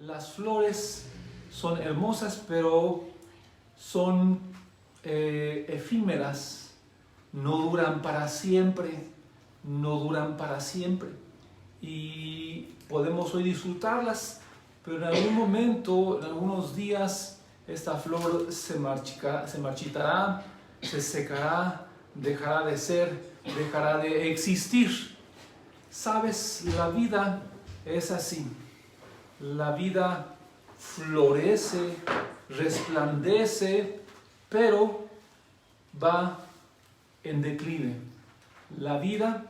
Las flores son hermosas, pero son efímeras, no duran para siempre, no duran para siempre. Y podemos hoy disfrutarlas, pero en algún momento, en algunos días, esta flor se marchitará, se secará, dejará de ser, dejará de existir. ¿Sabes? La vida es así. La vida florece, resplandece, pero va en declive. La vida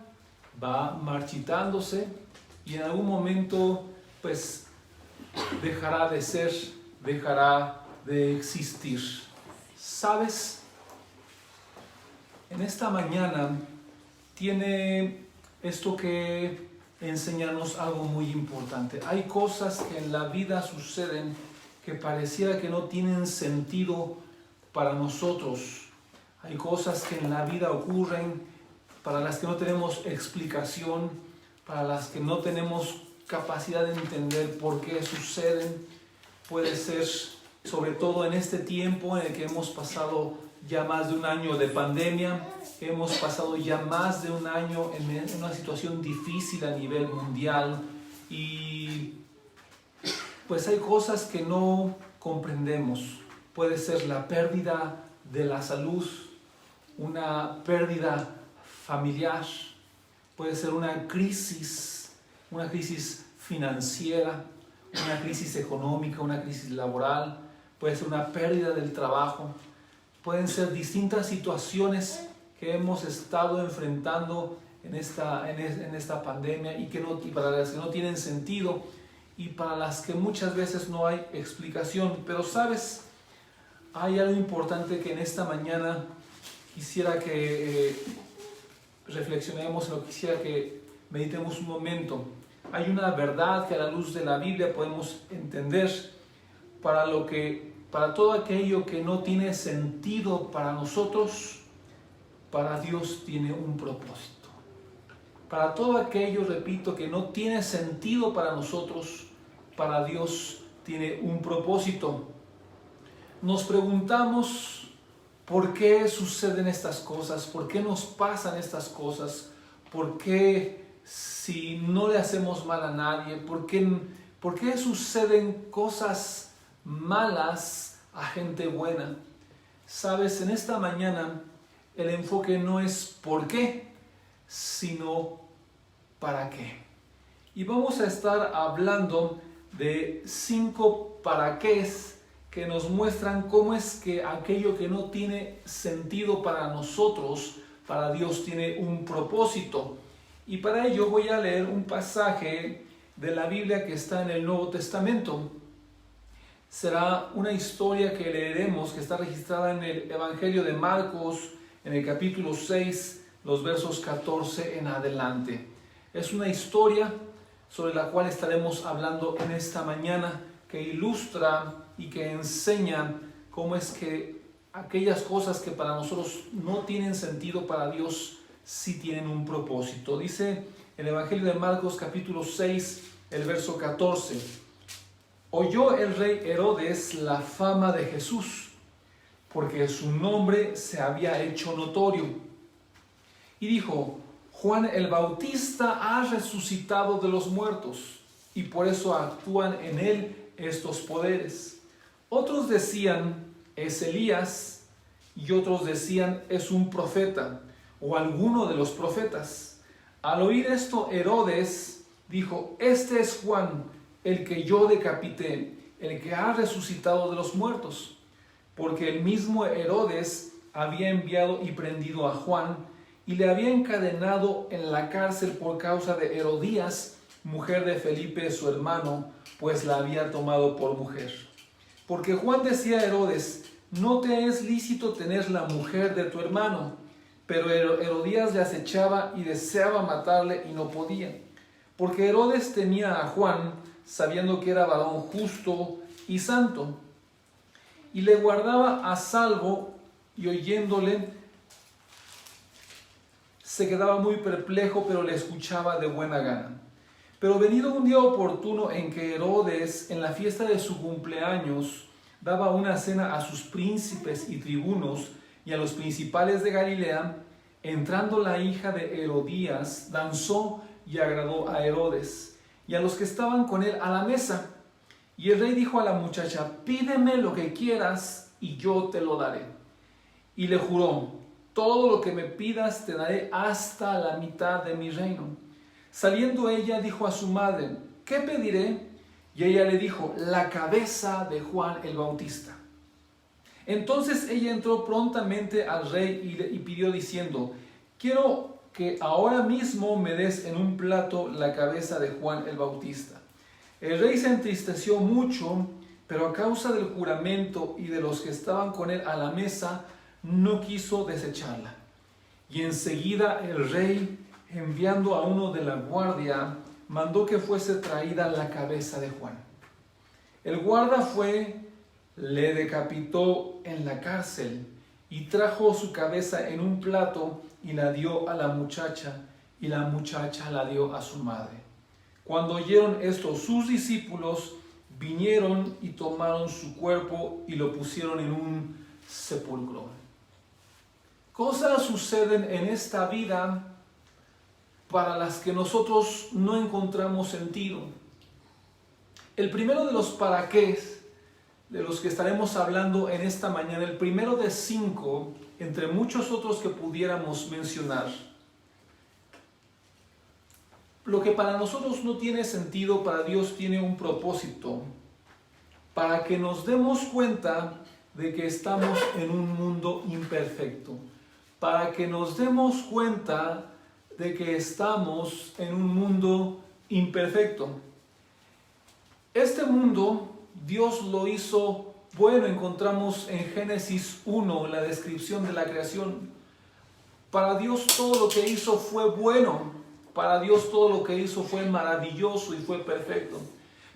va marchitándose y en algún momento pues dejará de ser, dejará de existir. ¿Sabes? En esta mañana tiene esto que enseñarnos algo muy importante. Hay cosas que en la vida suceden que pareciera que no tienen sentido para nosotros. Hay cosas que en la vida ocurren para las que no tenemos explicación, para las que no tenemos capacidad de entender por qué suceden. Puede ser, sobre todo en este tiempo en el que hemos pasado ya más de un año de pandemia, hemos pasado ya más de un año en una situación difícil a nivel mundial y pues hay cosas que no comprendemos. Puede ser la pérdida de la salud, una pérdida familiar, puede ser una crisis financiera, una crisis económica, una crisis laboral, puede ser una pérdida del trabajo. Pueden ser distintas situaciones que hemos estado enfrentando en esta pandemia y para las que no tienen sentido y para las que muchas veces no hay explicación. Pero sabes, hay algo importante que en esta mañana quisiera que reflexionemos, o quisiera que meditemos un momento. Hay una verdad que a la luz de la Biblia podemos entender para todo aquello que no tiene sentido para nosotros, para Dios tiene un propósito. Para todo aquello, repito, que no tiene sentido para nosotros, para Dios tiene un propósito. Nos preguntamos por qué suceden estas cosas, por qué nos pasan estas cosas, por qué si no le hacemos mal a nadie, por qué suceden cosas malas a gente buena. Sabes, en esta mañana el enfoque no es por qué, sino para qué. Y vamos a estar hablando de 5 para qués que nos muestran cómo es que aquello que no tiene sentido para nosotros, para Dios tiene un propósito. Y para ello voy a leer un pasaje de la Biblia que está en el Nuevo Testamento. Será una historia que leeremos, que está registrada en el Evangelio de Marcos, en el capítulo 6, los versos 14 en adelante. Es una historia sobre la cual estaremos hablando en esta mañana, que ilustra y que enseña cómo es que aquellas cosas que para nosotros no tienen sentido, para Dios sí tienen un propósito. Dice el Evangelio de Marcos, capítulo 6, el verso 14. Oyó el rey Herodes la fama de Jesús, porque su nombre se había hecho notorio. Y dijo: Juan el Bautista ha resucitado de los muertos, y por eso actúan en él estos poderes. Otros decían: es Elías, y otros decían: es un profeta, o alguno de los profetas. Al oír esto, Herodes dijo: este es Juan, el que yo decapité, el que ha resucitado de los muertos. Porque el mismo Herodes había enviado y prendido a Juan, y le había encadenado en la cárcel por causa de Herodías, mujer de Felipe su hermano, pues la había tomado por mujer. Porque Juan decía a Herodes: no te es lícito tener la mujer de tu hermano. Pero Herodías le acechaba y deseaba matarle y no podía. Porque Herodes temía a Juan, sabiendo que era varón justo y santo, y le guardaba a salvo, y oyéndole se quedaba muy perplejo, pero le escuchaba de buena gana. Pero venido un día oportuno en que Herodes, en la fiesta de su cumpleaños, daba una cena a sus príncipes y tribunos y a los principales de Galilea, entrando la hija de Herodías, danzó y agradó a Herodes y a los que estaban con él a la mesa. Y el rey dijo a la muchacha: pídeme lo que quieras y yo te lo daré. Y le juró: todo lo que me pidas te daré hasta la mitad de mi reino. Saliendo ella dijo a su madre: ¿qué pediré? Y ella le dijo: la cabeza de Juan el Bautista. Entonces ella entró prontamente al rey y pidió diciendo: quiero que ahora mismo me des en un plato la cabeza de Juan el Bautista. El rey se entristeció mucho, pero a causa del juramento y de los que estaban con él a la mesa, no quiso desecharla. Y enseguida el rey, enviando a uno de la guardia, mandó que fuese traída la cabeza de Juan. El guarda fue, le decapitó en la cárcel y trajo su cabeza en un plato y la dio a la muchacha, y la muchacha la dio a su madre. Cuando oyeron esto, sus discípulos vinieron y tomaron su cuerpo y lo pusieron en un sepulcro. Cosas suceden en esta vida para las que nosotros no encontramos sentido. El primero de los para qué, de los que estaremos hablando en esta mañana, el primero de 5, entre muchos otros que pudiéramos mencionar. Lo que para nosotros no tiene sentido, para Dios tiene un propósito, para que nos demos cuenta de que estamos en un mundo imperfecto, para que nos demos cuenta de que estamos en un mundo imperfecto. Este mundo Dios lo hizo bueno. Encontramos en Génesis 1 la descripción de la creación. Para Dios todo lo que hizo fue bueno. Para Dios todo lo que hizo fue maravilloso y fue perfecto.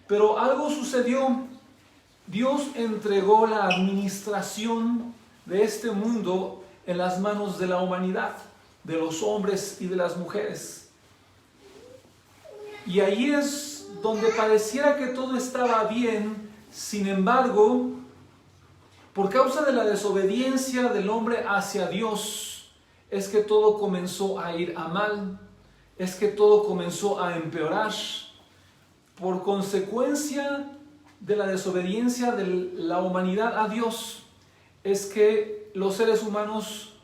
Pero algo sucedió. Dios entregó la administración de este mundo en las manos de la humanidad, de los hombres y de las mujeres. Y ahí es donde pareciera que todo estaba bien. Sin embargo, por causa de la desobediencia del hombre hacia Dios, es que todo comenzó a ir a mal, es que todo comenzó a empeorar. Por consecuencia de la desobediencia de la humanidad a Dios, es que los seres humanos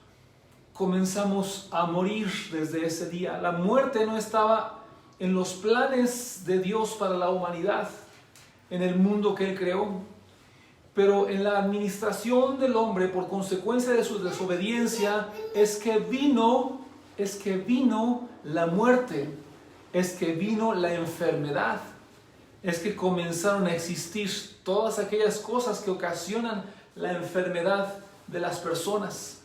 comenzamos a morir desde ese día. La muerte no estaba en los planes de Dios para la humanidad, en el mundo que Él creó. Pero en la administración del hombre, por consecuencia de su desobediencia, es que vino la muerte, es que vino la enfermedad, es que comenzaron a existir todas aquellas cosas que ocasionan la enfermedad de las personas.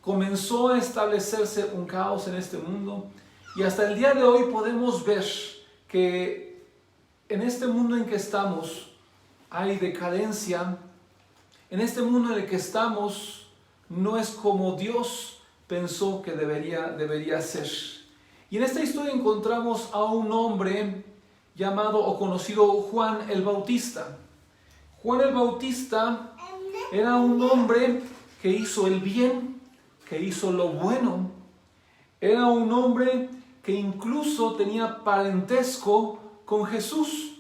Comenzó a establecerse un caos en este mundo, y hasta el día de hoy podemos ver que en este mundo en que estamos hay decadencia. En este mundo en el que estamos no es como Dios pensó que debería ser. Y en esta historia encontramos a un hombre llamado o conocido Juan el Bautista. Juan el Bautista era un hombre que hizo el bien, que hizo lo bueno. Era un hombre que incluso tenía parentesco con Jesús.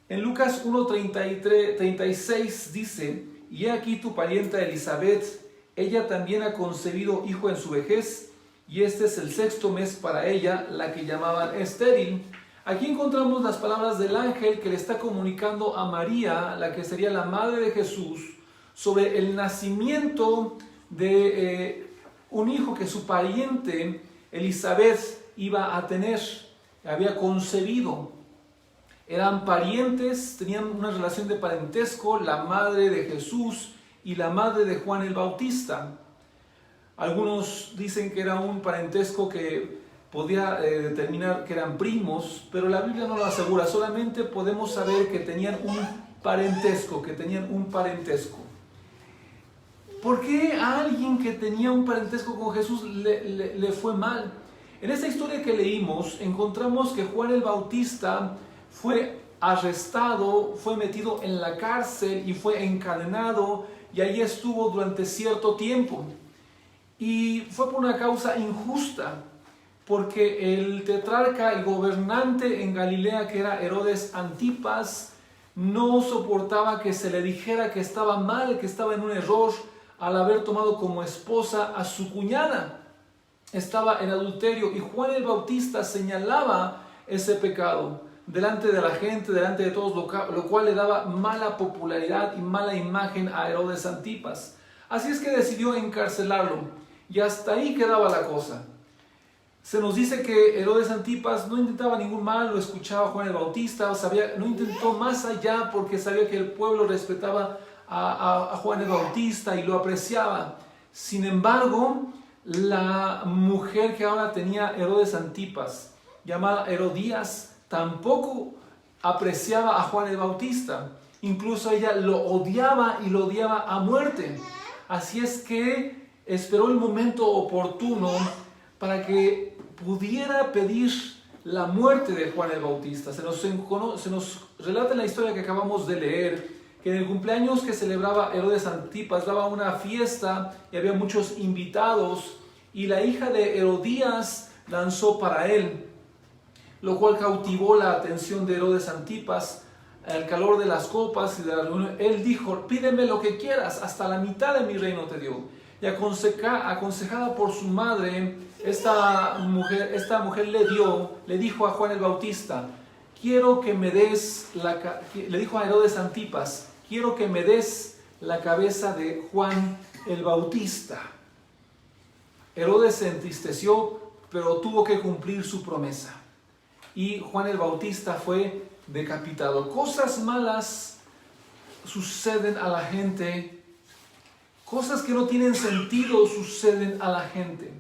En Lucas 1:36 dice: y he aquí tu parienta Elizabeth, ella también ha concebido hijo en su vejez, y este es el 6º mes para ella, la que llamaban estéril. Aquí encontramos las palabras del ángel que le está comunicando a María, la que sería la madre de Jesús, sobre el nacimiento de un hijo que su pariente Elizabeth iba a tener, había concebido. Eran parientes, tenían una relación de parentesco, la madre de Jesús y la madre de Juan el Bautista. Algunos dicen que era un parentesco que podía determinar que eran primos, pero la Biblia no lo asegura. Solamente podemos saber que tenían un parentesco, ¿Por qué a alguien que tenía un parentesco con Jesús le fue mal? En esta historia que leímos, encontramos que Juan el Bautista fue arrestado, fue metido en la cárcel y fue encadenado, y allí estuvo durante cierto tiempo. Y fue por una causa injusta, porque el tetrarca, el gobernante en Galilea, que era Herodes Antipas, no soportaba que se le dijera que estaba mal, que estaba en un error al haber tomado como esposa a su cuñada. Estaba en adulterio, y Juan el Bautista señalaba ese pecado delante de la gente, delante de todos, lo cual le daba mala popularidad y mala imagen a Herodes Antipas. Así es que decidió encarcelarlo, y hasta ahí quedaba la cosa. Se nos dice que Herodes Antipas no intentaba ningún mal, lo escuchaba Juan el Bautista, no intentó más allá porque sabía que el pueblo respetaba a Juan el Bautista y lo apreciaba. Sin embargo, la mujer que ahora tenía Herodes Antipas, llamada Herodías, tampoco apreciaba a Juan el Bautista. Incluso ella lo odiaba, y lo odiaba a muerte. Así es que esperó el momento oportuno para que pudiera pedir la muerte de Juan el Bautista. Se nos relata en la historia que acabamos de leer que en el cumpleaños que celebraba Herodes Antipas daba una fiesta y había muchos invitados, y la hija de Herodías danzó para él, lo cual cautivó la atención de Herodes Antipas. Al calor de las copas y de la reunión, él dijo: pídeme lo que quieras, hasta la mitad de mi reino te dio. Y aconsejada por su madre, esta mujer le dijo a Juan el Bautista: quiero que me des le dijo a Herodes Antipas: quiero que me des la cabeza de Juan el Bautista. Herodes se entristeció, pero tuvo que cumplir su promesa, y Juan el Bautista fue decapitado. Cosas malas suceden a la gente, cosas que no tienen sentido suceden a la gente.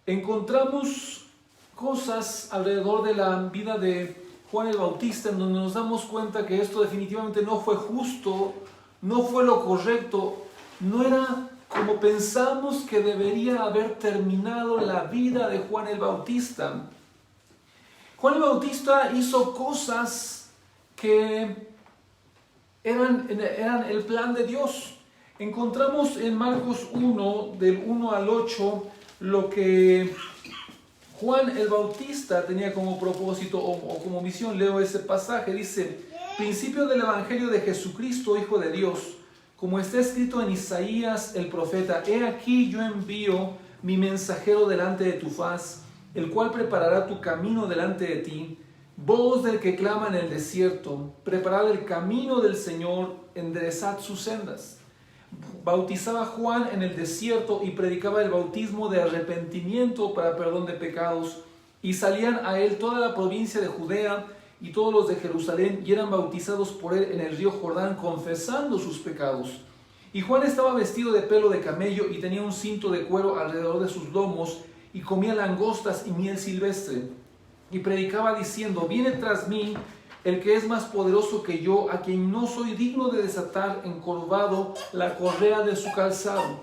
Encontramos cosas alrededor de la vida de Juan el Bautista en donde nos damos cuenta que esto definitivamente no fue justo, no fue lo correcto, no era como pensamos que debería haber terminado la vida de Juan el Bautista. Juan el Bautista hizo cosas que eran el plan de Dios. Encontramos en Marcos 1, del 1 al 8, lo que Juan el Bautista tenía como propósito o como misión. Leo ese pasaje, dice: principio del Evangelio de Jesucristo, Hijo de Dios, como está escrito en Isaías el profeta: he aquí yo envío mi mensajero delante de tu faz, el cual preparará tu camino delante de ti. Voz del que clama en el desierto: preparad el camino del Señor, enderezad sus sendas. Bautizaba Juan en el desierto y predicaba el bautismo de arrepentimiento para perdón de pecados, y salían a él toda la provincia de Judea y todos los de Jerusalén, y eran bautizados por él en el río Jordán, confesando sus pecados. Y Juan estaba vestido de pelo de camello y tenía un cinto de cuero alrededor de sus lomos, y comía langostas y miel silvestre, y predicaba diciendo: viene tras mí el que es más poderoso que yo, a quien no soy digno de desatar encorvado la correa de su calzado.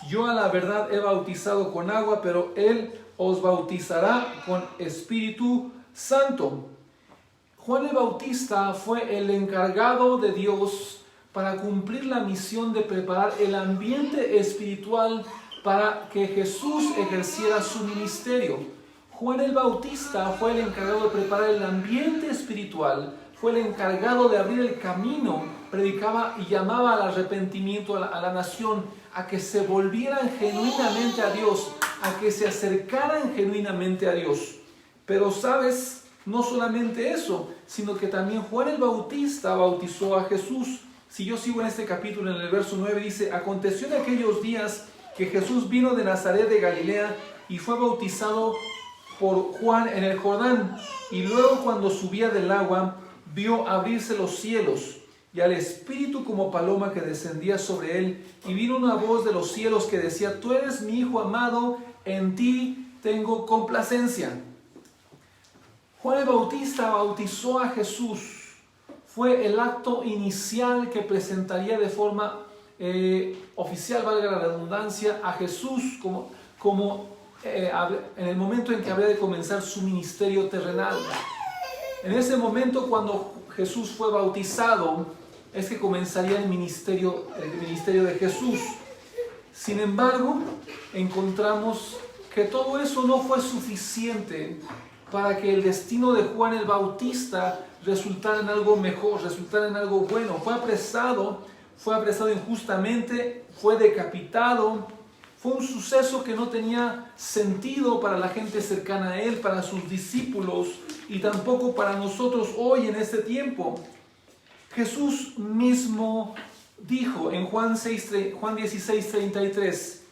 Yo a la verdad he bautizado con agua, pero él os bautizará con Espíritu Santo. Juan el Bautista fue el encargado de Dios para cumplir la misión de preparar el ambiente espiritual para que Jesús ejerciera su ministerio. Juan el Bautista fue el encargado de preparar el ambiente espiritual, fue el encargado de abrir el camino, predicaba y llamaba al arrepentimiento a la nación, a que se volvieran genuinamente a Dios, a que se acercaran genuinamente a Dios. Pero sabes, no solamente eso, sino que también Juan el Bautista bautizó a Jesús. Si yo sigo en este capítulo, en el verso 9, dice: aconteció en aquellos días que Jesús vino de Nazaret de Galilea y fue bautizado por Juan en el Jordán, y luego cuando subía del agua vio abrirse los cielos y al Espíritu como paloma que descendía sobre él, y vino una voz de los cielos que decía: tú eres mi Hijo amado, en ti tengo complacencia. Juan el Bautista bautizó a Jesús, fue el acto inicial que presentaría de forma oficial, valga la redundancia, a Jesús como en el momento en que habría de comenzar su ministerio terrenal. En ese momento, cuando Jesús fue bautizado, es que comenzaría el ministerio de Jesús. Sin embargo, encontramos que todo eso no fue suficiente para que el destino de Juan el Bautista resultara en algo mejor, resultara en algo bueno. Fue apresado injustamente, fue decapitado. Fue un suceso que no tenía sentido para la gente cercana a él, para sus discípulos y tampoco para nosotros hoy en este tiempo. Jesús mismo dijo en Juan 16:33,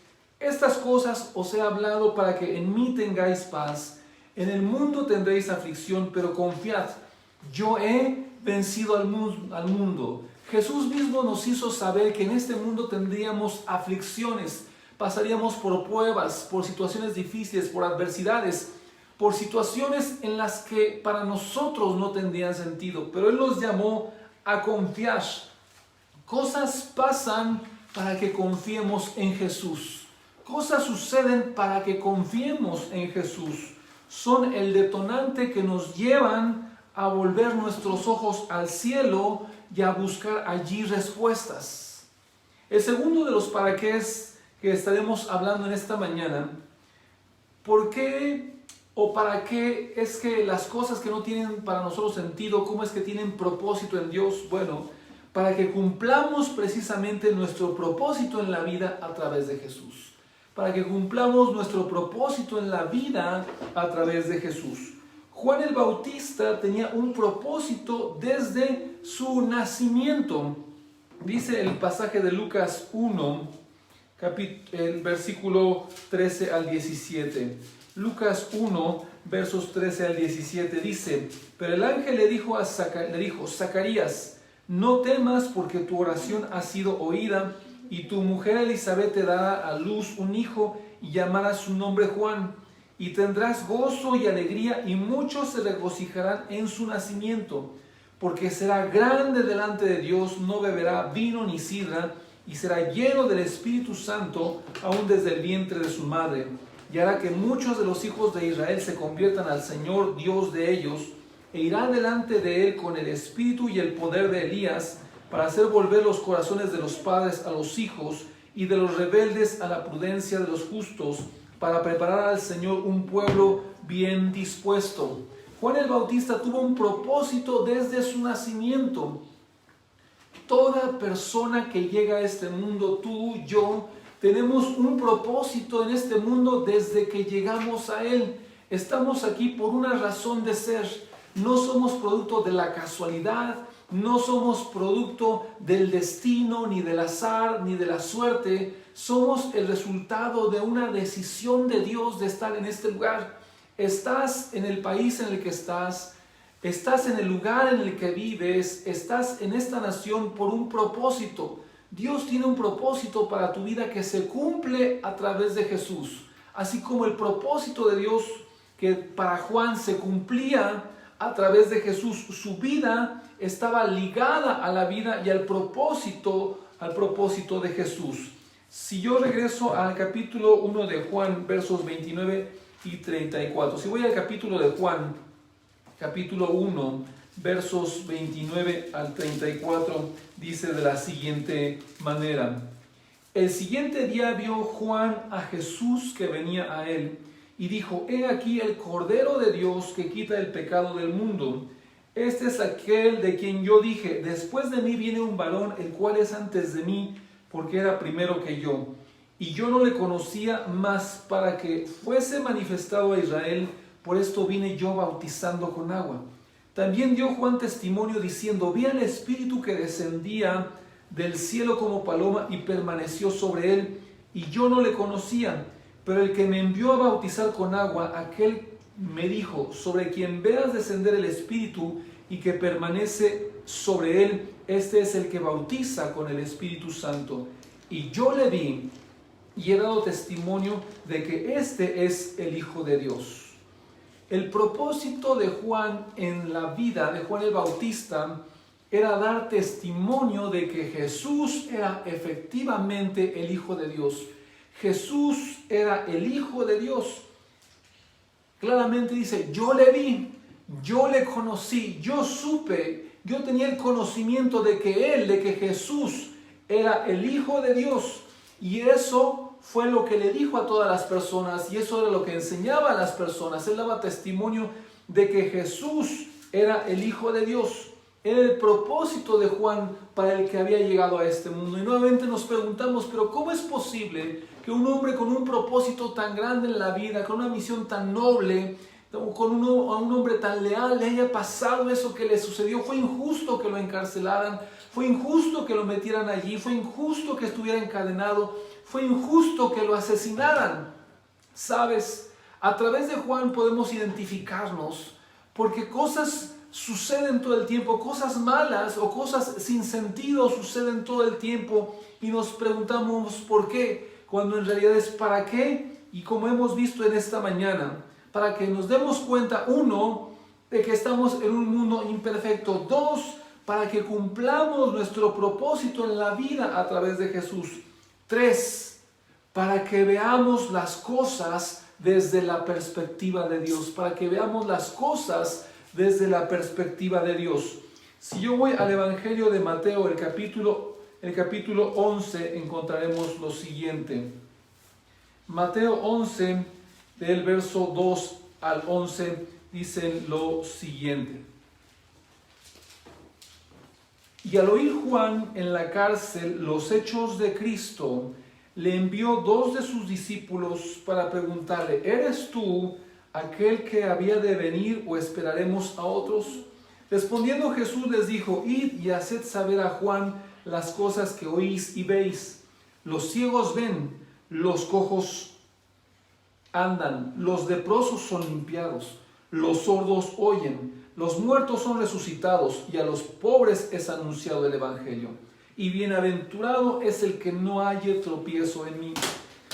estas cosas os he hablado para que en mí tengáis paz. En el mundo tendréis aflicción, pero confiad, yo he vencido al mundo. Jesús mismo nos hizo saber que en este mundo tendríamos aflicciones, pasaríamos por pruebas, por situaciones difíciles, por adversidades, por situaciones en las que para nosotros no tendrían sentido, pero Él nos llamó a confiar. Cosas pasan para que confiemos en Jesús. Cosas suceden para que confiemos en Jesús. Son el detonante que nos llevan a volver nuestros ojos al cielo y a buscar allí respuestas. El segundo de los para qué que estaremos hablando en esta mañana, ¿por qué o para qué es que las cosas que no tienen para nosotros sentido, cómo es que tienen propósito en Dios? Bueno, para que cumplamos precisamente nuestro propósito en la vida a través de Jesús. Para que cumplamos nuestro propósito en la vida a través de Jesús. Juan el Bautista tenía un propósito desde su nacimiento. Dice el pasaje de Lucas 1, el versículo 13 al 17. Lucas 1, versos 13 al 17 dice, pero el ángel le dijo, Zacarías, no temas porque tu oración ha sido oída y tu mujer Elizabeth te dará a luz un hijo y llamarás su nombre Juan. Y tendrás gozo y alegría y muchos se regocijarán en su nacimiento, porque será grande delante de Dios, no beberá vino ni sidra, y será lleno del Espíritu Santo aún desde el vientre de su madre. Y hará que muchos de los hijos de Israel se conviertan al Señor Dios de ellos, e irá delante de él con el espíritu y el poder de Elías, para hacer volver los corazones de los padres a los hijos, y de los rebeldes a la prudencia de los justos, para preparar al Señor un pueblo bien dispuesto. Juan el Bautista tuvo un propósito desde su nacimiento. Toda persona que llega a este mundo, tú, yo, tenemos un propósito en este mundo desde que llegamos a Él. Estamos aquí por una razón de ser. No somos producto de la casualidad, no somos producto del destino, ni del azar, ni de la suerte. Somos el resultado de una decisión de Dios de estar en este lugar. Estás en el país en el que estás en el lugar en el que vives, estás en esta nación por un propósito. Dios tiene un propósito para tu vida que se cumple a través de Jesús. Así como el propósito de Dios que para Juan se cumplía a través de Jesús, su vida estaba ligada a la vida y al propósito de Jesús. Si yo regreso al capítulo 1 de Juan, versos 29 y 34. Si voy al capítulo de Juan, capítulo 1, versos 29 al 34, dice de la siguiente manera. El siguiente día vio Juan a Jesús que venía a él y dijo, he aquí el Cordero de Dios que quita el pecado del mundo. Este es aquel de quien yo dije, después de mí viene un varón, el cual es antes de mí, porque era primero que yo. Y yo no le conocía, más para que fuese manifestado a Israel, por esto vine yo bautizando con agua. También dio Juan testimonio diciendo, vi al Espíritu que descendía del cielo como paloma y permaneció sobre él, y yo no le conocía. Pero el que me envió a bautizar con agua, aquel me dijo, sobre quien veas descender el Espíritu y que permanece sobre él, este es el que bautiza con el Espíritu Santo. Y yo le vi y he dado testimonio de que este es el Hijo de Dios. El propósito de Juan en la vida de Juan el Bautista era dar testimonio de que Jesús era efectivamente el Hijo de Dios. Jesús era el Hijo de Dios. claramente dice, yo le vi, yo le conocí, yo supe, yo tenía el conocimiento de que Jesús era el Hijo de Dios. Y eso fue lo que le dijo a todas las personas, y eso era lo que enseñaba a las personas. Él daba testimonio de que Jesús era el Hijo de Dios. Era el propósito de Juan para el que había llegado a este mundo. Y nuevamente nos preguntamos, pero ¿cómo es posible que un hombre con un propósito tan grande en la vida, con una misión tan noble, con a un hombre tan leal, le haya pasado eso que le sucedió? Fue injusto que lo encarcelaran, fue injusto que lo metieran allí, fue injusto que estuviera encadenado, fue injusto que lo asesinaran. ¿Sabes? A través de Juan podemos identificarnos, porque cosas suceden todo el tiempo, cosas malas o cosas sin sentido suceden todo el tiempo, y nos preguntamos por qué, cuando en realidad es para qué. Y como hemos visto en esta mañana, para que nos demos cuenta, uno, de que estamos en un mundo imperfecto; dos, para que cumplamos nuestro propósito en la vida a través de Jesús; tres, para que veamos las cosas desde la perspectiva de Dios, para que veamos las cosas desde la perspectiva de Dios. Si yo voy al Evangelio de Mateo, el capítulo 11, encontraremos lo siguiente. Mateo 11, del verso 2 al 11, dicen lo siguiente. Y al oír Juan en la cárcel los hechos de Cristo, le envió 2 de sus discípulos para preguntarle, ¿eres tú aquel que había de venir o esperaremos a otros? Respondiendo Jesús les dijo, id y haced saber a Juan las cosas que oís y veis. Los ciegos ven, los cojos andan, los leprosos son limpiados, los sordos oyen, los muertos son resucitados, y a los pobres es anunciado el Evangelio. Y bienaventurado es el que no halle tropiezo en mí.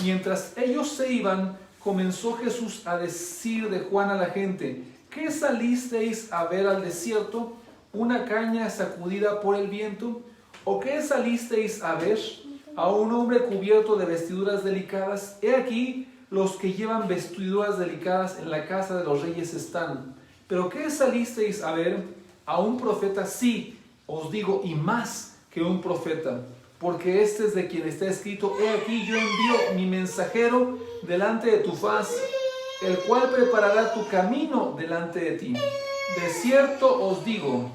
Mientras ellos se iban, comenzó Jesús a decir de Juan a la gente, ¿qué salisteis a ver al desierto? ¿Una caña sacudida por el viento? ¿O qué salisteis a ver? ¿A un hombre cubierto de vestiduras delicadas? He aquí, los que llevan vestiduras delicadas en la casa de los reyes están. ¿Pero qué salisteis a ver? A un profeta, sí, os digo, y más que un profeta, porque este es de quien está escrito, he aquí yo envío mi mensajero delante de tu faz, el cual preparará tu camino delante de ti. De cierto os digo,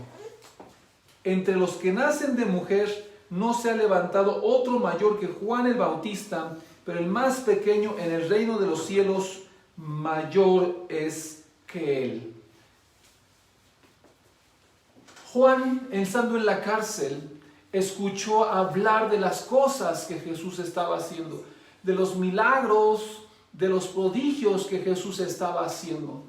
entre los que nacen de mujer no se ha levantado otro mayor que Juan el Bautista, pero el más pequeño en el reino de los cielos mayor es que él. Juan, estando en la cárcel, escuchó hablar de las cosas que Jesús estaba haciendo, de los milagros, de los prodigios que Jesús estaba haciendo.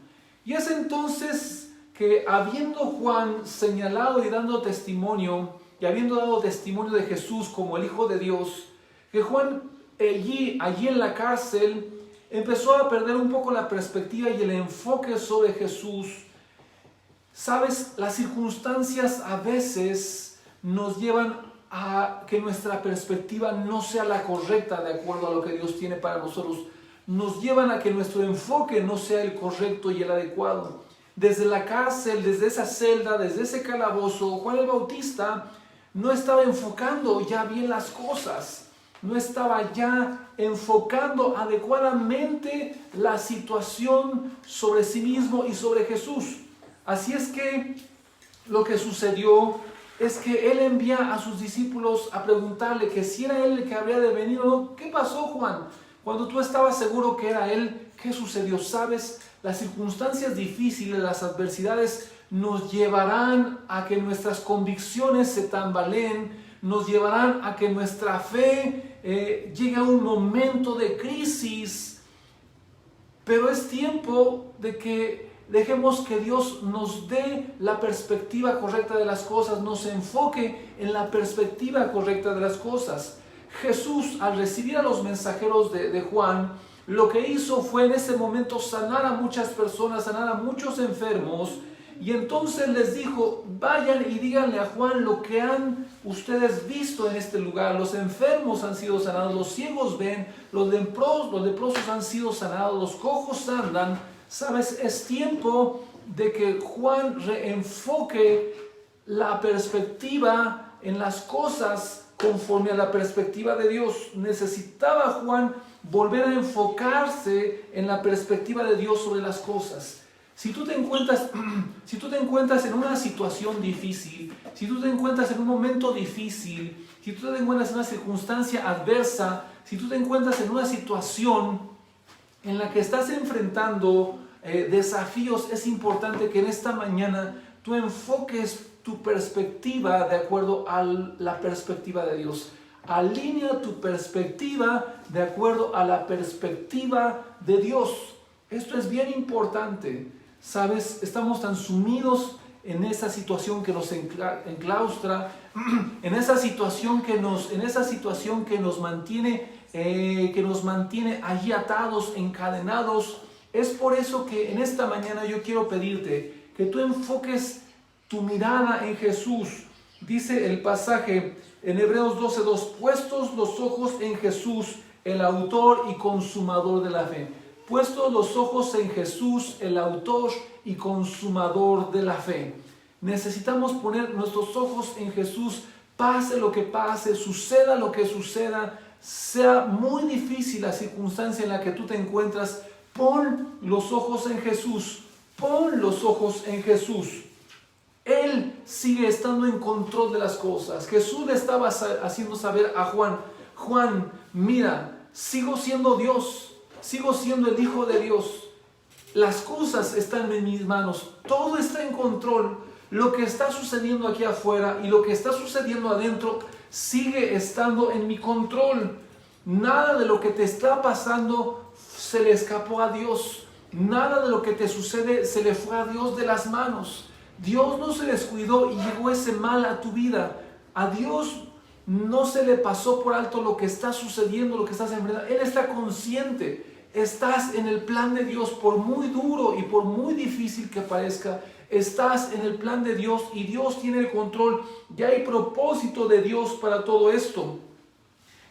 Y es entonces que, habiendo Juan señalado y dando testimonio, y habiendo dado testimonio de Jesús como el Hijo de Dios, que Juan allí en la cárcel empezó a perder un poco la perspectiva y el enfoque sobre Jesús. Sabes, las circunstancias a veces nos llevan a que nuestra perspectiva no sea la correcta de acuerdo a lo que Dios tiene para nosotros. Nos llevan a que nuestro enfoque no sea el correcto y el adecuado. Desde la cárcel, desde esa celda, desde ese calabozo, Juan el Bautista no estaba enfocando ya bien las cosas. No estaba ya enfocando adecuadamente la situación sobre sí mismo y sobre Jesús. Así es que lo que sucedió es que él envía a sus discípulos a preguntarle que si era él el que había de venir o no. ¿Qué pasó, Juan? Cuando tú estabas seguro que era él, ¿qué sucedió? ¿Sabes? Las circunstancias difíciles, las adversidades nos llevarán a que nuestras convicciones se tambaleen, nos llevarán a que nuestra fe llegue a un momento de crisis. Pero es tiempo de que dejemos que Dios nos dé la perspectiva correcta de las cosas, nos enfoque en la perspectiva correcta de las cosas. Jesús, al recibir a los mensajeros de Juan, lo que hizo fue en ese momento sanar a muchas personas, sanar a muchos enfermos, y entonces les dijo, vayan y díganle a Juan lo que han ustedes visto en este lugar. Los enfermos han sido sanados, los ciegos ven, los leprosos han sido sanados, los cojos andan, Sabes, es tiempo de que Juan reenfoque la perspectiva en las cosas conforme a la perspectiva de Dios. Necesitaba Juan volver a enfocarse en la perspectiva de Dios sobre las cosas. Si tú te encuentras en una situación difícil, si tú te encuentras en un momento difícil, si tú te encuentras en una circunstancia adversa, si tú te encuentras en una situación en la que estás enfrentando desafíos, es importante que en esta mañana tú enfoques tu perspectiva de acuerdo a la perspectiva de Dios. Alinea tu perspectiva de acuerdo a la perspectiva de Dios. Esto es bien importante. Sabes, estamos tan sumidos en esa situación que nos enclaustra, en esa situación que nos mantiene allí atados, encadenados. Es por eso que en esta mañana yo quiero pedirte que tú enfoques tu mirada en Jesús. Dice el pasaje en Hebreos 12:2, puestos los ojos en Jesús, el autor y consumador de la fe. Puestos los ojos en Jesús, el autor y consumador de la fe. Necesitamos poner nuestros ojos en Jesús, pase lo que pase, suceda lo que suceda, sea muy difícil la circunstancia en la que tú te encuentras, pon los ojos en Jesús, pon los ojos en Jesús. Él sigue estando en control de las cosas. Jesús le estaba haciendo saber a Juan, Juan, mira, sigo siendo Dios, sigo siendo el Hijo de Dios. Las cosas están en mis manos, todo está en control. Lo que está sucediendo aquí afuera y lo que está sucediendo adentro sigue estando en mi control. Nada de lo que te está pasando se le escapó a Dios. Nada de lo que te sucede se le fue a Dios de las manos. Dios no se descuidó y llegó ese mal a tu vida. A Dios no se le pasó por alto lo que está sucediendo, lo que estás enfrentando. Él está consciente. Estás en el plan de Dios, por muy duro y por muy difícil que parezca. Estás en el plan de Dios y Dios tiene el control. Ya hay propósito de Dios para todo esto.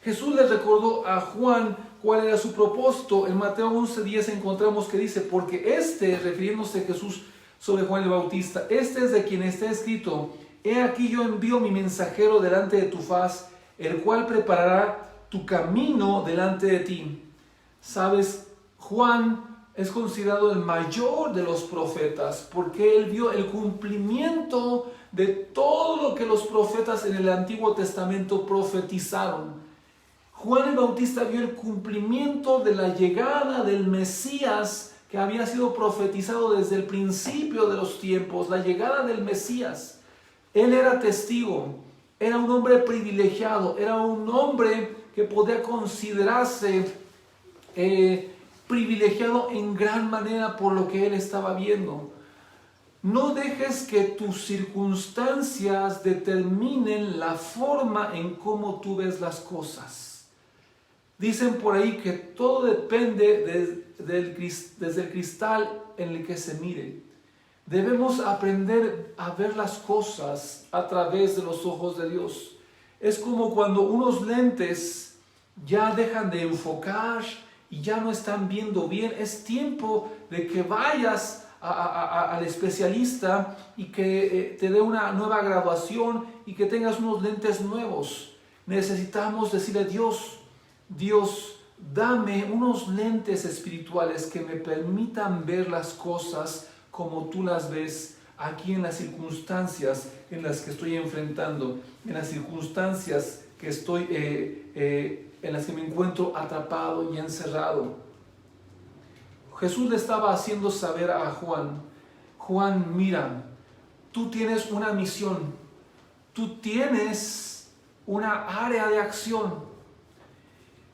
Jesús le recordó a Juan cuál era su propósito. En Mateo 11:10 encontramos que dice, porque refiriéndose a Jesús sobre Juan el Bautista, es de quien está escrito, he aquí yo envío mi mensajero delante de tu faz, el cual preparará tu camino delante de ti. Sabes, Juan es considerado el mayor de los profetas porque él vio el cumplimiento de todo lo que los profetas en el Antiguo Testamento profetizaron. Juan el Bautista vio el cumplimiento de la llegada del Mesías que había sido profetizado desde el principio de los tiempos, la llegada del Mesías. Él era testigo, era un hombre privilegiado, era un hombre que podía considerarse privilegiado en gran manera por lo que él estaba viendo. No dejes que tus circunstancias determinen la forma en cómo tú ves las cosas. Dicen por ahí que todo depende desde el cristal en el que se mire. Debemos aprender a ver las cosas a través de los ojos de Dios. Es como cuando unos lentes ya dejan de enfocar y ya no están viendo bien. Es tiempo de que vayas al especialista y que te dé una nueva graduación y que tengas unos lentes nuevos. Necesitamos decirle a Dios, dame unos lentes espirituales que me permitan ver las cosas como tú las ves aquí en las circunstancias en las que estoy enfrentando, en las circunstancias que en las que me encuentro atrapado y encerrado. Jesús le estaba haciendo saber a Juan, mira, tú tienes una misión, tú tienes una área de acción.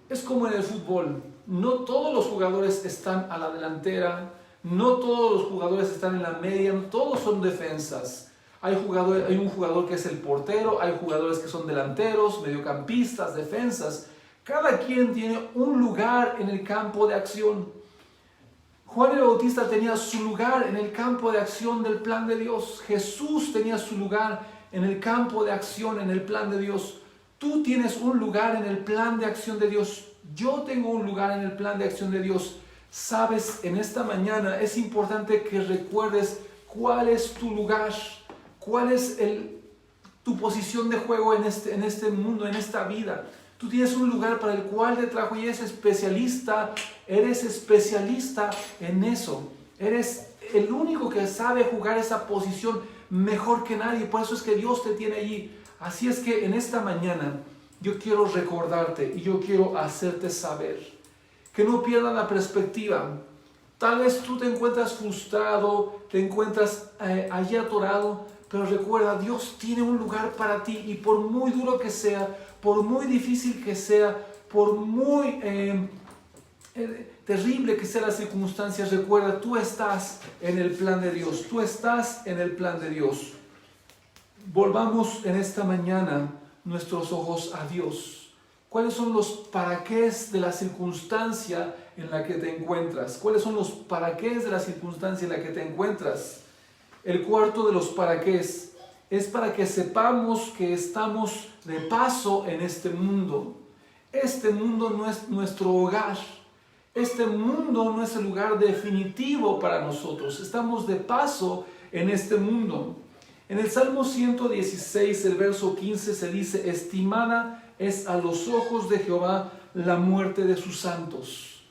Es como en el fútbol, no todos los jugadores están a la delantera, no todos los jugadores están en la media, no todos son defensas. Hay un jugador que es el portero, hay jugadores que son delanteros, mediocampistas, defensas. Cada quien tiene un lugar en el campo de acción. Juan el Bautista tenía su lugar en el campo de acción del plan de Dios. Jesús tenía su lugar en el campo de acción, en el plan de Dios. Tú tienes un lugar en el plan de acción de Dios. Yo tengo un lugar en el plan de acción de Dios. Sabes, en esta mañana es importante que recuerdes cuál es tu lugar, cuál es tu posición de juego en este mundo, en esta vida. Tú tienes un lugar para el cual te trajo y eres especialista en eso. Eres el único que sabe jugar esa posición mejor que nadie. Por eso es que Dios te tiene allí. Así es que en esta mañana yo quiero recordarte y yo quiero hacerte saber que no pierdas la perspectiva. Tal vez tú te encuentras frustrado, te encuentras allí atorado, pero recuerda, Dios tiene un lugar para ti y por muy duro que sea, por muy difícil que sea, por muy terrible que sean las circunstancias, recuerda, tú estás en el plan de Dios, tú estás en el plan de Dios. Volvamos en esta mañana nuestros ojos a Dios. ¿Cuáles son los paraqués de la circunstancia en la que te encuentras? ¿Cuáles son los paraqués de la circunstancia en la que te encuentras? El cuarto de los paraqués es para que sepamos que estamos de paso en este mundo. Este mundo no es nuestro hogar. Este mundo no es el lugar definitivo para nosotros. Estamos de paso en este mundo. En el Salmo 116, el verso 15 se dice: estimada es a los ojos de Jehová la muerte de sus santos.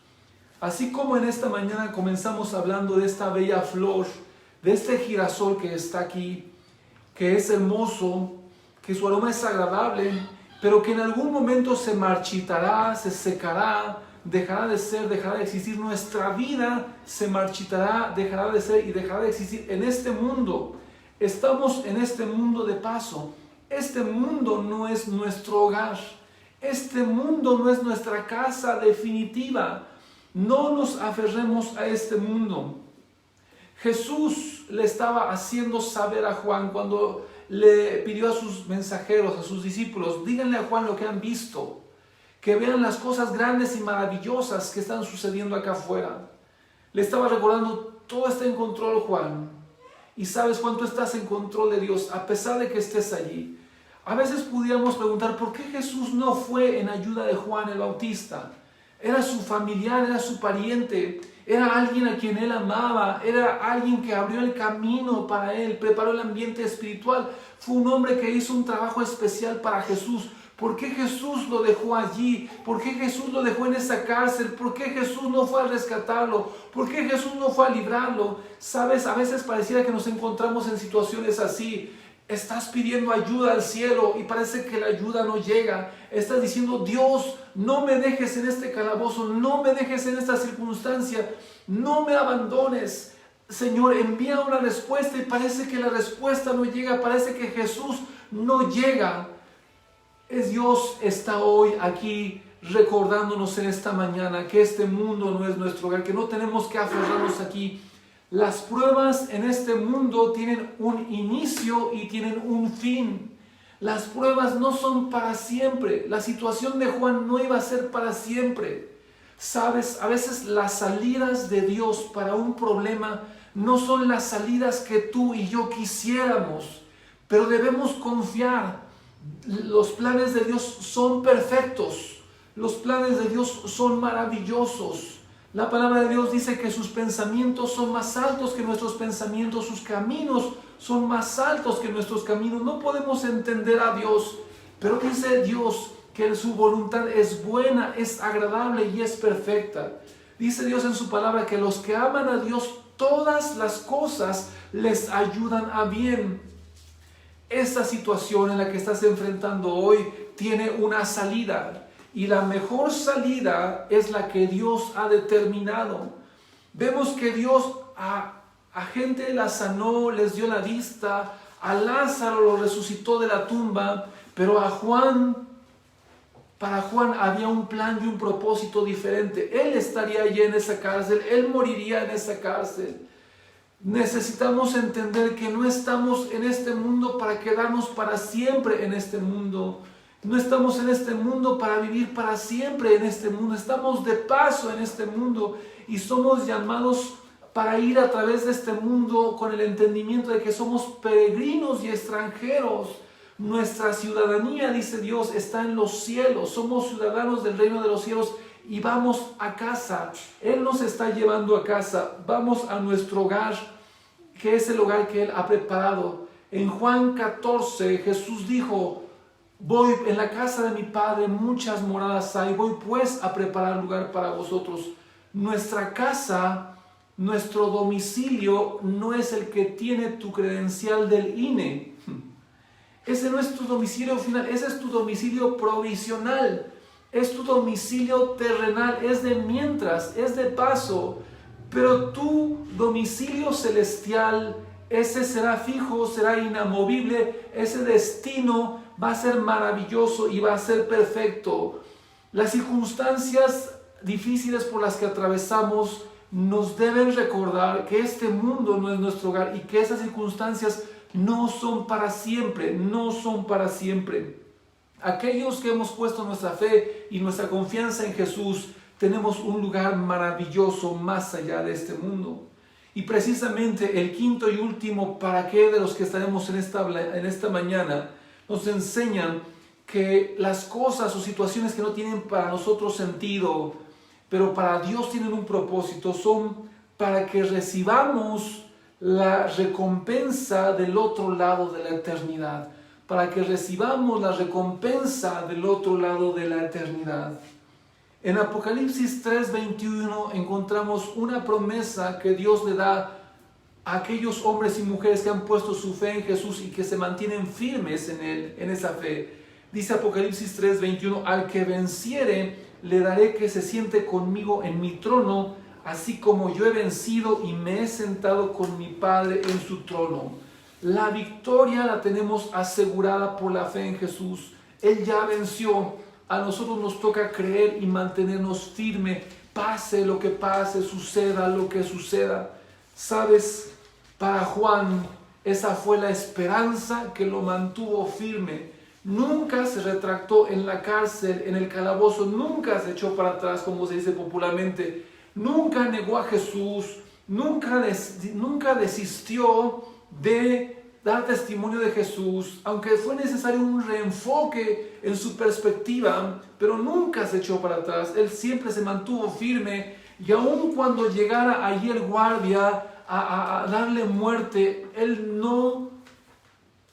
Así como en esta mañana comenzamos hablando de esta bella flor, de este girasol que está aquí, que es hermoso, que su aroma es agradable, pero que en algún momento se marchitará, se secará, dejará de ser, dejará de existir. Nuestra vida se marchitará, dejará de ser y dejará de existir en este mundo. Estamos en este mundo de paso. Este mundo no es nuestro hogar. Este mundo no es nuestra casa definitiva. No nos aferremos a este mundo. Jesús le estaba haciendo saber a Juan cuando le pidió a sus mensajeros, a sus discípulos: díganle a Juan lo que han visto, que vean las cosas grandes y maravillosas que están sucediendo acá afuera. Le estaba recordando: todo está en control, Juan. Y sabes cuánto estás en control de Dios, a pesar de que estés allí. A veces pudiéramos preguntar: ¿por qué Jesús no fue en ayuda de Juan el Bautista? Era su familiar, era su pariente, era alguien a quien él amaba, era alguien que abrió el camino para él, preparó el ambiente espiritual. Fue un hombre que hizo un trabajo especial para Jesús. ¿Por qué Jesús lo dejó allí? ¿Por qué Jesús lo dejó en esa cárcel? ¿Por qué Jesús no fue a rescatarlo? ¿Por qué Jesús no fue a librarlo? Sabes, a veces pareciera que nos encontramos en situaciones así. Estás pidiendo ayuda al cielo y parece que la ayuda no llega. Estás diciendo: Dios, no me dejes en este calabozo, no me dejes en esta circunstancia, no me abandones. Señor, envía una respuesta y parece que la respuesta no llega, parece que Jesús no llega. Dios está hoy aquí recordándonos en esta mañana que este mundo no es nuestro hogar, que no tenemos que aferrarnos aquí. Las pruebas en este mundo tienen un inicio y tienen un fin. Las pruebas no son para siempre. La situación de Juan no iba a ser para siempre. Sabes, a veces las salidas de Dios para un problema no son las salidas que tú y yo quisiéramos, pero debemos confiar. Los planes de Dios son perfectos. Los planes de Dios son maravillosos. La palabra de Dios dice que sus pensamientos son más altos que nuestros pensamientos, sus caminos son más altos que nuestros caminos. No podemos entender a Dios, pero dice Dios que su voluntad es buena, es agradable y es perfecta. Dice Dios en su palabra que los que aman a Dios, todas las cosas les ayudan a bien. Esta situación en la que estás enfrentando hoy tiene una salida. Y la mejor salida es la que Dios ha determinado. Vemos que Dios a gente la sanó, les dio la vista, a Lázaro lo resucitó de la tumba, pero para Juan había un plan y un propósito diferente. Él estaría allí en esa cárcel, él moriría en esa cárcel. Necesitamos entender que no estamos en este mundo para quedarnos para siempre en este mundo. No estamos en este mundo para vivir para siempre en este mundo. Estamos de paso en este mundo y somos llamados para ir a través de este mundo con el entendimiento de que somos peregrinos y extranjeros. Nuestra ciudadanía, dice Dios, está en los cielos. Somos ciudadanos del reino de los cielos y vamos a casa. Él nos está llevando a casa. Vamos a nuestro hogar, que es el hogar que Él ha preparado. En Juan 14 Jesús dijo: voy en la casa de mi Padre, muchas moradas hay, voy pues a preparar lugar para vosotros. Nuestra casa, nuestro domicilio no es el que tiene tu credencial del INE. Ese no es tu domicilio final, ese es tu domicilio provisional, es tu domicilio terrenal, es de mientras, es de paso, pero tu domicilio celestial, ese será fijo, será inamovible, ese destino va a ser maravilloso y va a ser perfecto. Las circunstancias difíciles por las que atravesamos nos deben recordar que este mundo no es nuestro hogar y que esas circunstancias no son para siempre, no son para siempre. Aquellos que hemos puesto nuestra fe y nuestra confianza en Jesús, tenemos un lugar maravilloso más allá de este mundo. Y precisamente el quinto y último para qué de los que estaremos en esta mañana nos enseñan que las cosas o situaciones que no tienen para nosotros sentido, pero para Dios tienen un propósito, son para que recibamos la recompensa del otro lado de la eternidad, para que recibamos la recompensa del otro lado de la eternidad. En Apocalipsis 3:21 encontramos una promesa que Dios le da a aquellos hombres y mujeres que han puesto su fe en Jesús y que se mantienen firmes en Él, en esa fe. Dice Apocalipsis 3:21: al que venciere le daré que se siente conmigo en mi trono, así como yo he vencido y me he sentado con mi Padre en su trono. La victoria la tenemos asegurada por la fe en Jesús. Él ya venció. A nosotros nos toca creer y mantenernos firmes, pase lo que pase, suceda lo que suceda. ¿Sabes? Para Juan, esa fue la esperanza que lo mantuvo firme. Nunca se retractó en la cárcel, en el calabozo, nunca se echó para atrás, como se dice popularmente. Nunca negó a Jesús, nunca desistió de dar testimonio de Jesús, aunque fue necesario un reenfoque en su perspectiva, pero nunca se echó para atrás. Él siempre se mantuvo firme, y aun cuando llegara allí el guardia a darle muerte, él no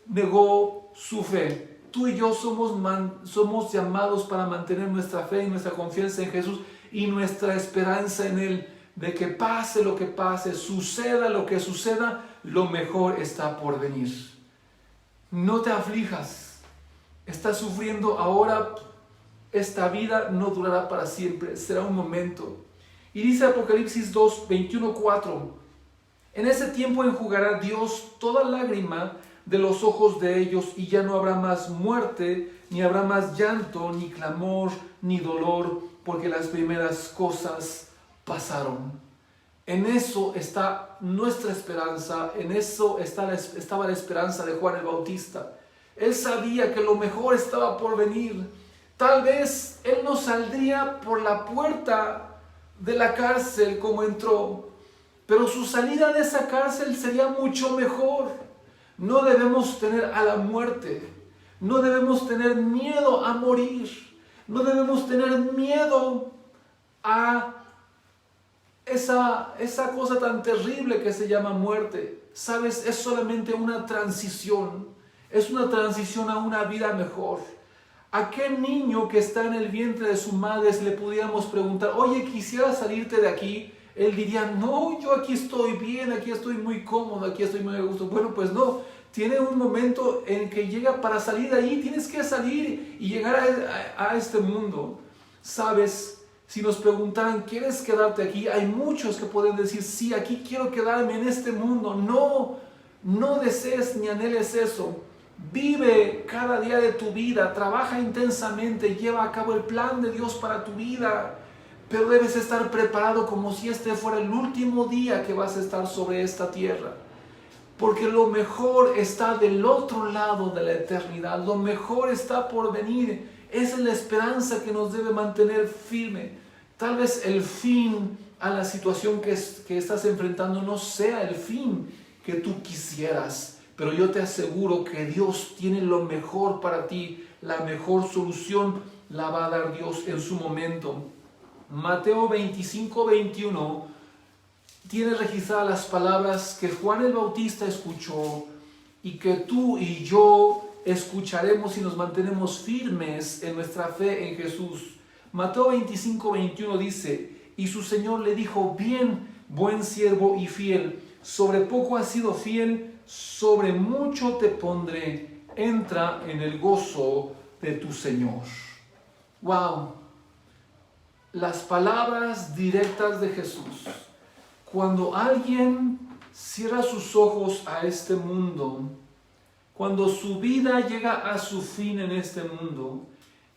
negó su fe. Tú y yo somos llamados para mantener nuestra fe y nuestra confianza en Jesús y nuestra esperanza en Él, de que pase lo que pase, suceda lo que suceda, lo mejor está por venir. No te aflijas. Estás sufriendo ahora. Esta vida no durará para siempre, será un momento. Y dice Apocalipsis 2:21-4: en ese tiempo enjugará Dios toda lágrima de los ojos de ellos, y ya no habrá más muerte, ni habrá más llanto, ni clamor, ni dolor, porque las primeras cosas pasaron. En eso está nuestra esperanza, en eso estaba la esperanza de Juan el Bautista. Él sabía que lo mejor estaba por venir. Tal vez él no saldría por la puerta de la cárcel como entró, pero su salida de esa cárcel sería mucho mejor. No debemos tener a la muerte, no debemos tener miedo a morir, no debemos tener miedo a esa cosa tan terrible que se llama muerte. ¿Sabes? Es solamente una transición, es una transición a una vida mejor. ¿A qué niño que está en el vientre de su madre si le pudiéramos preguntar: oye, quisiera salirte de aquí? Él diría: no, yo aquí estoy bien, aquí estoy muy cómodo, aquí estoy muy a gusto. Bueno, pues no, tiene un momento en que llega para salir de ahí, tienes que salir y llegar a este mundo. ¿Sabes? Si nos preguntaran: ¿quieres quedarte aquí? Hay muchos que pueden decir: sí, aquí quiero quedarme en este mundo. No desees ni anheles eso. Vive cada día de tu vida, trabaja intensamente, lleva a cabo el plan de Dios para tu vida. Pero debes estar preparado como si este fuera el último día que vas a estar sobre esta tierra. Porque lo mejor está del otro lado de la eternidad. Lo mejor está por venir. Esa es la esperanza que nos debe mantener firme. Tal vez el fin a la situación que estás enfrentando no sea el fin que tú quisieras. Pero yo te aseguro que Dios tiene lo mejor para ti. La mejor solución la va a dar Dios en su momento. Mateo 25, 21, tiene registradas las palabras que Juan el Bautista escuchó y que tú y yo escucharemos si nos mantenemos firmes en nuestra fe en Jesús. Mateo 25, 21 dice: y su Señor le dijo: bien, buen siervo y fiel, sobre poco has sido fiel, sobre mucho te pondré, entra en el gozo de tu Señor. ¡Wow! Las palabras directas de Jesús. Cuando alguien cierra sus ojos a este mundo, cuando su vida llega a su fin en este mundo,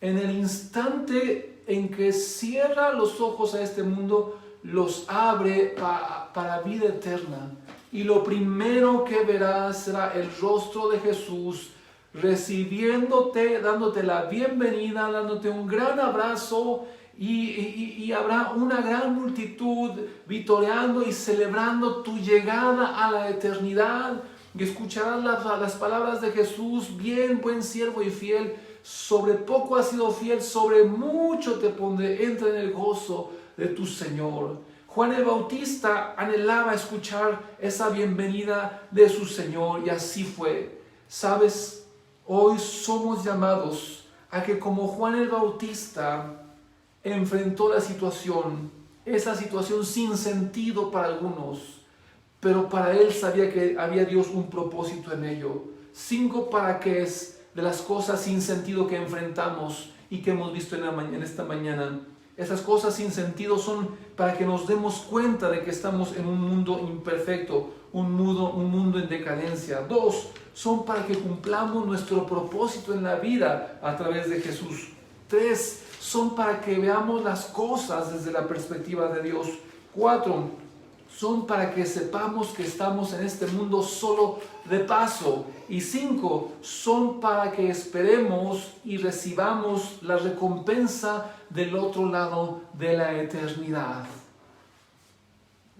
en el instante en que cierra los ojos a este mundo, los abre para vida eterna. Y lo primero que verás será el rostro de Jesús recibiéndote, dándote la bienvenida, dándote un gran abrazo, y habrá una gran multitud vitoreando y celebrando tu llegada a la eternidad. Y escucharás las palabras de Jesús: bien, buen siervo y fiel, sobre poco has sido fiel, sobre mucho te pondré, entra en el gozo de tu Señor. Juan el Bautista anhelaba escuchar esa bienvenida de su Señor, y así fue. ¿Sabes? Hoy somos llamados a que, como Juan el Bautista enfrentó la situación, esa situación sin sentido para algunos, pero para él sabía que había Dios un propósito en ello. 5 para qué es de las cosas sin sentido que enfrentamos y que hemos visto en esta mañana. Esas cosas sin sentido son para que nos demos cuenta de que estamos en un mundo imperfecto, un mundo en decadencia. 2, son para que cumplamos nuestro propósito en la vida a través de Jesús. 3, son para que veamos las cosas desde la perspectiva de Dios. 4, son para que sepamos que estamos en este mundo solo de paso. Y 5, son para que esperemos y recibamos la recompensa del otro lado de la eternidad.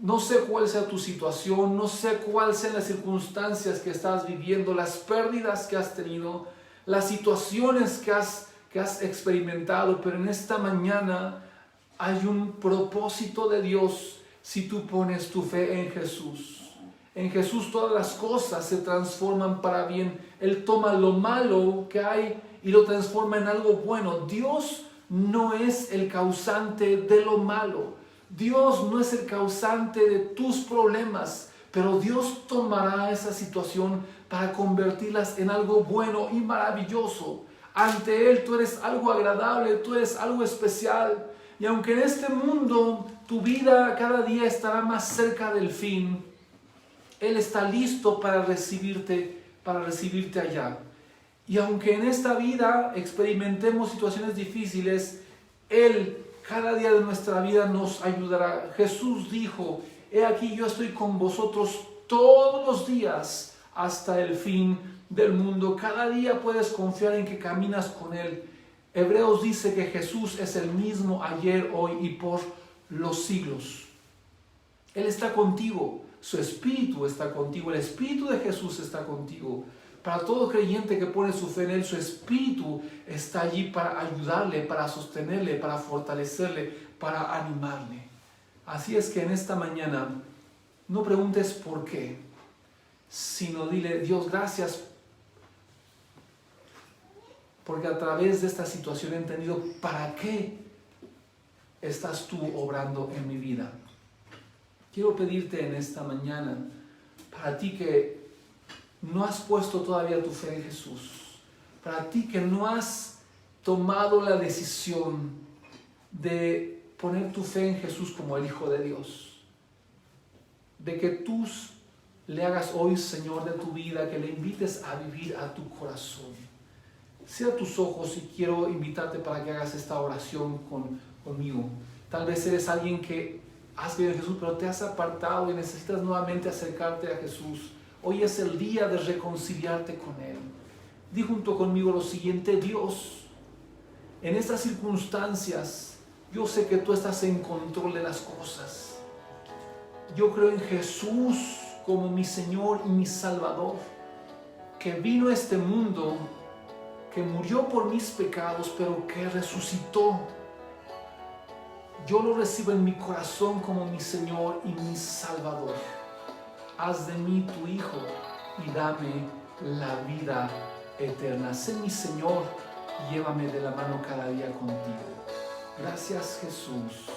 No sé cuál sea tu situación, no sé cuáles sean las circunstancias que estás viviendo, las pérdidas que has tenido, las situaciones que has experimentado, pero en esta mañana hay un propósito de Dios si tú pones tu fe en Jesús. En Jesús todas las cosas se transforman para bien. Él toma lo malo que hay y lo transforma en algo bueno. Dios no es el causante de lo malo. Dios no es el causante de tus problemas, pero Dios tomará esa situación para convertirlas en algo bueno y maravilloso. Ante Él tú eres algo agradable, tú eres algo especial. Y aunque en este mundo tu vida cada día estará más cerca del fin, Él está listo para recibirte allá. Y aunque en esta vida experimentemos situaciones difíciles, Él cada día de nuestra vida nos ayudará. Jesús dijo: he aquí yo estoy con vosotros todos los días hasta el fin del mundo. Cada día puedes confiar en que caminas con Él. Hebreos dice que Jesús es el mismo ayer, hoy y por los siglos. Él está contigo, su Espíritu está contigo, el Espíritu de Jesús está contigo. Para todo creyente que pone su fe en Él, su Espíritu está allí para ayudarle, para sostenerle, para fortalecerle, para animarle. Así es que en esta mañana no preguntes por qué, sino dile: Dios, gracias, porque a través de esta situación he entendido para qué estás tú obrando en mi vida. Quiero pedirte en esta mañana, para ti que no has puesto todavía tu fe en Jesús, para ti que no has tomado la decisión de poner tu fe en Jesús como el Hijo de Dios, de que tú le hagas hoy Señor de tu vida, que le invites a vivir a tu corazón. Cierra tus ojos y quiero invitarte para que hagas esta oración conmigo. Tal vez eres alguien que has creído en Jesús, pero te has apartado y necesitas nuevamente acercarte a Jesús. Hoy es el día de reconciliarte con Él. Di junto conmigo lo siguiente: Dios, en estas circunstancias, yo sé que tú estás en control de las cosas. Yo creo en Jesús como mi Señor y mi Salvador, que vino a este mundo, que murió por mis pecados, pero que resucitó. Yo lo recibo en mi corazón como mi Señor y mi Salvador. Haz de mí tu Hijo y dame la vida eterna. Sé mi Señor, llévame de la mano cada día contigo. Gracias, Jesús.